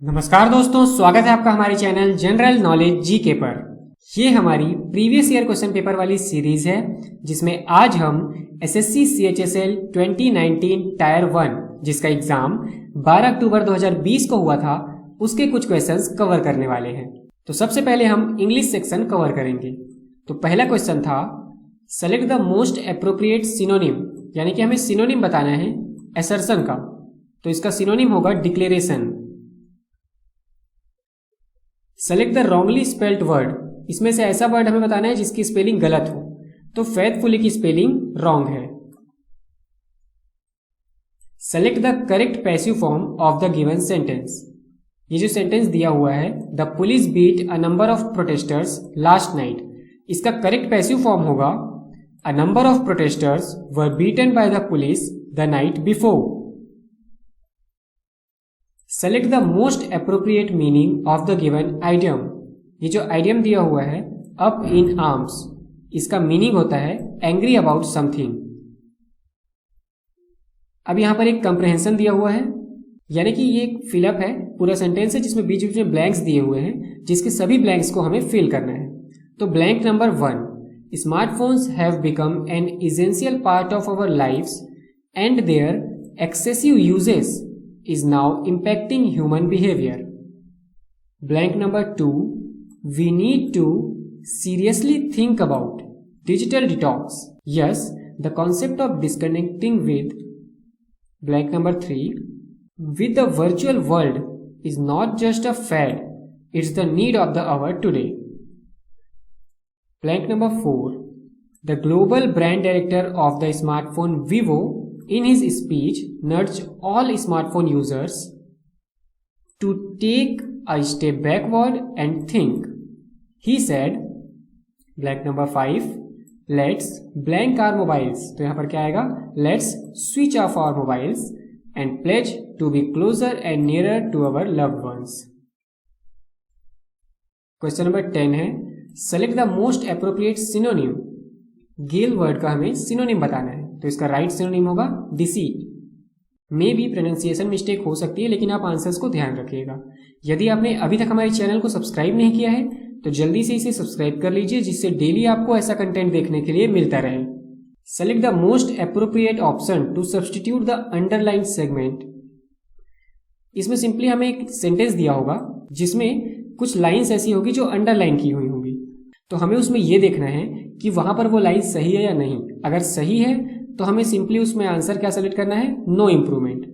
नमस्कार दोस्तों, स्वागत है आपका हमारे चैनल जनरल नॉलेज जीके पर। ये हमारी प्रीवियस ईयर क्वेश्चन पेपर वाली सीरीज है जिसमें आज हम एसएससी सीएचएसएल 2019 टायर 1 जिसका एग्जाम 12 अक्टूबर 2020 को हुआ था उसके कुछ क्वेश्चंस कवर करने वाले हैं। तो सबसे पहले हम इंग्लिश सेक्शन कवर करेंगे। तो पहला क्वेश्चन था select the most appropriate synonym, यानी कि हमें सिनोनिम बताना है असर्शन का। तो इसका सिनोनिम होगा declaration. Select the wrongly spelled word, इसमें से ऐसा वर्ड हमें बताना है जिसकी स्पेलिंग गलत हो। तो फेथफुली की स्पेलिंग रॉन्ग है। Select the correct passive form of the given sentence, ये जो सेंटेंस दिया हुआ है the police beat a number of protesters last night, इसका करेक्ट पैसिव फॉर्म होगा a number of protesters were beaten by the police the night before. Select the most appropriate meaning of the given idiom, ये जो idiom दिया हुआ है up in arms, इसका meaning होता है एंग्री अबाउट समथिंग। अब यहां पर एक कंप्रहेंशन दिया हुआ है, यानी कि ये एक फिलअप है, पूरा सेंटेंस है जिसमें बीच बीच में ब्लैंक्स दिए हुए हैं जिसके सभी ब्लैंक्स को हमें फिल करना है। तो blank number 1, smartphones have become an essential part of our lives and their excessive uses is now impacting human behavior. Blank number 2, we need to seriously think about digital detox. Yes, the concept of disconnecting with. Blank number 3, with the virtual world is not just a fad, it's the need of the hour today. Blank number 4, the global brand director of the smartphone Vivo in his speech nudged all smartphone users to take a step backward and think. He said, blank number 5, let's blank our mobiles. तो यहाँ पर क्या आएगा? Let's switch off our mobiles and pledge to be closer and nearer to our loved ones. Question number 10 है select the most appropriate synonym. Guile word का हमें synonym बताना है। तो इसका राइट सिनोनिम होगा deceit. May be pronunciation mistake हो सकती है, लेकिन आप आंसर्स को ध्यान रखिएगा। यदि आपने अभी तक हमारे चैनल को सब्सक्राइब नहीं किया है तो जल्दी से इसे सब्सक्राइब कर लीजिए, जिससे डेली आपको ऐसा कंटेंट देखने के लिए मिलता रहे। Select the most appropriate option to substitute the underline segment. इसमें सिंपली हमें एक सेंटेंस दिया होगा जिसमें कुछ लाइन्स ऐसी होगी जो अंडरलाइन की हुई होंगी। तो हमें उसमें यह देखना है कि वहां पर वो लाइन सही है या नहीं। अगर सही है तो हमें सिंपली उसमें आंसर क्या सेलेक्ट करना है, नो इम्प्रूवमेंट।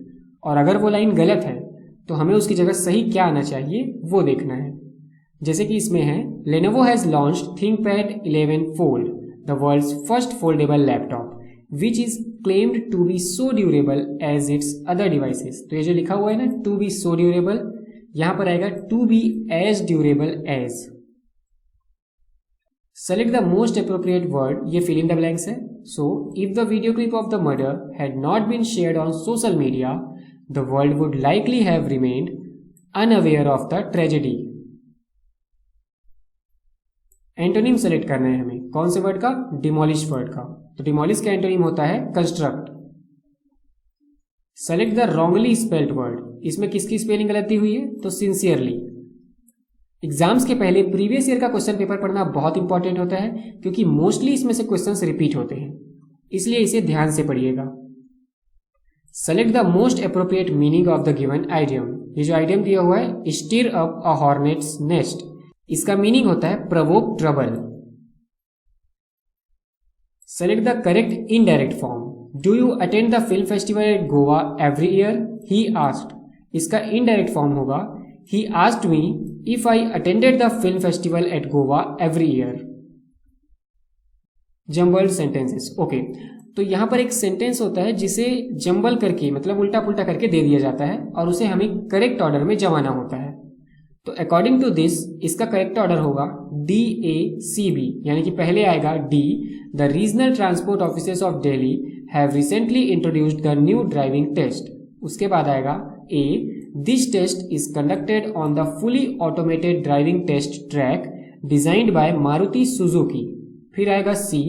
और अगर वो लाइन गलत है तो हमें उसकी जगह सही क्या आना चाहिए वो देखना है। जैसे कि इसमें है Lenovo has launched ThinkPad 11 fold, the world's first foldable laptop which is claimed to be so durable as its other devices. तो ये जो लिखा हुआ है ना टू बी सो ड्यूरेबल, यहां पर आएगा to be as durable as. Select the most appropriate word, ये fill in the blanks है। So, if the video clip of the murder had not been shared on social media, the world would likely have remained unaware of the tragedy. Antonym select करना है हमें, कौन से word का? Demolish word का। तो demolish का antonym होता है construct. Select the wrongly spelled word, इसमें किसकी स्पेलिंग गलती हुई है? तो सिंसियरली। एग्जाम्स के पहले प्रीवियस ईयर का क्वेश्चन पेपर पढ़ना बहुत इंपॉर्टेंट होता है, क्योंकि मोस्टली इसमें से क्वेश्चंस रिपीट होते हैं, इसलिए इसे ध्यान से पढ़िएगा। Select the most appropriate meaning of the given idiom, ये जो आइडियम दिया हुआ है स्टीर अप अ हॉर्नेट्स नेस्ट, इसका मीनिंग होता है provoke trouble. Select the correct indirect form, do you attend the film festival at Goa every year? He asked, इसका indirect form होगा he asked me if I attended the film festival at Goa every year. Jumbled sentences, okay. तो यहां पर एक sentence होता है जिसे jumble करके, मतलब उल्टा पुल्टा करके दे दिया जाता है और उसे हमें करेक्ट ऑर्डर में जमाना होता है। तो अकॉर्डिंग टू दिस इसका करेक्ट ऑर्डर होगा DACB, यानी कि पहले आएगा D, the regional transport officers of Delhi have recently introduced the new driving test. उसके बाद आएगा A, this test is conducted on the fully automated driving test track designed by Maruti Suzuki. फिर आएगा C,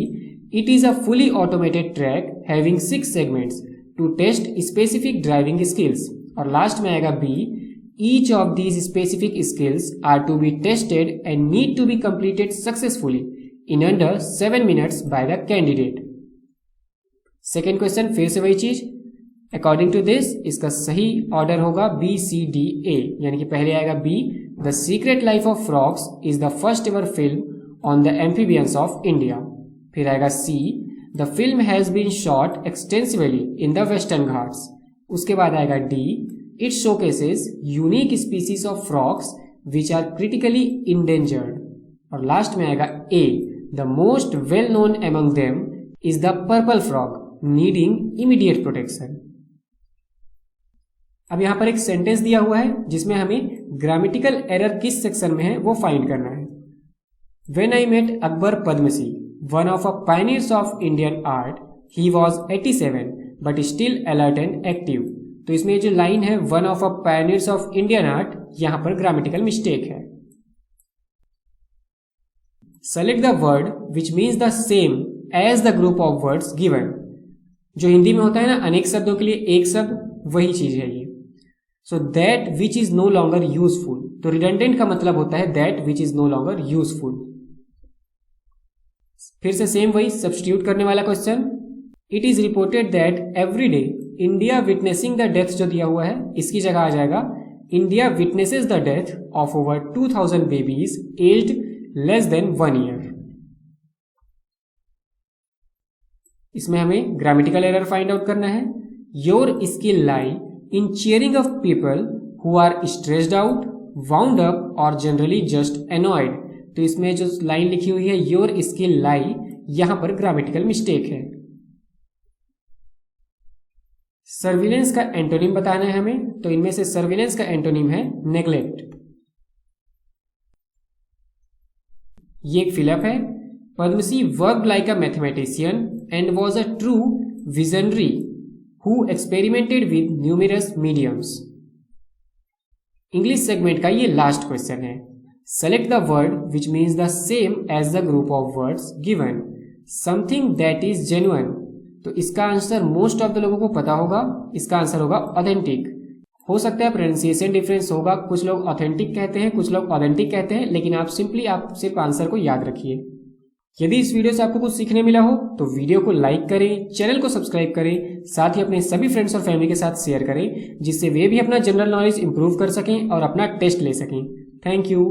it is a fully automated track having 6 segments to test specific driving skills. और last में आएगा B, Each of these specific skills are to be tested and need to be completed successfully in under 7 minutes by the candidate. Second question फिर से वही चीज, according to this इसका सही order होगा बी सी डी ए, यानी कि पहले आएगा B, the secret life of frogs is the first ever film on the amphibians of India. फिर आएगा C, the film has been shot extensively in the western Ghats. उसके बाद आएगा D, it showcases unique species of frogs which are critically endangered. और last में आएगा A, the most well known among them is the purple frog needing immediate protection. अब यहां पर एक सेंटेंस दिया हुआ है जिसमें हमें ग्रामेटिकल एरर किस सेक्शन में है वो फाइंड करना है। When I met Akbar Padamsee, one of a pioneers of Indian art, he was 87 but still alert and active. तो इसमें जो लाइन है one of a pioneers of Indian art, यहां पर ग्रामेटिकल मिस्टेक है। Select the word which means the same as the group of words given. जो हिंदी में होता है ना अनेक शब्दों के लिए एक शब्द, वही चीज है ये। So that which is no longer useful, तो रिडंडेंट का मतलब होता है that which is no longer useful. फिर से सेम वही सब्स्टिट्यूट करने वाला question, it is reported that every day India witnessing the death, जो दिया हुआ है इसकी जगह आ जाएगा India witnesses the death of over 2000 babies aged less than 1 year. इसमें हमें ग्रामेटिकल एरर फाइंड आउट करना है। Your skill lie in cheering of people who are stressed out, wound up और जनरली जस्ट एनॉयड। तो इसमें जो line लिखी हुई है योर स्किल लाई, यहां पर ग्रामेटिकल मिस्टेक है। सर्विलेंस का एंटोनिम बताना है हमें, तो इनमें से सर्विलेंस का एंटोनिम है नेग्लेक्ट। ये एक फिलअप है, Padamsee worked like a mathematician and was a true visionary who experimented with numerous mediums। English segment का ये लास्ट क्वेश्चन है। Select the word which means the same as the group of words given. Something that is genuine, तो इसका answer most of the लोगों को पता होगा, इसका आंसर होगा ऑथेंटिक। हो सकता है प्रोनाउंसिएशन डिफरेंस होगा, कुछ लोग ऑथेंटिक कहते हैं, कुछ लोग ऑथेंटिक कहते हैं, लेकिन आप सिर्फ आंसर को याद रखिए। यदि इस वीडियो से आपको कुछ सीखने मिला हो तो वीडियो को लाइक करें, चैनल को सब्सक्राइब करें, साथ ही अपने सभी फ्रेंड्स और फैमिली के साथ शेयर करें, जिससे वे भी अपना जनरल नॉलेज इंप्रूव कर सकें और अपना टेस्ट ले सकें। Thank you.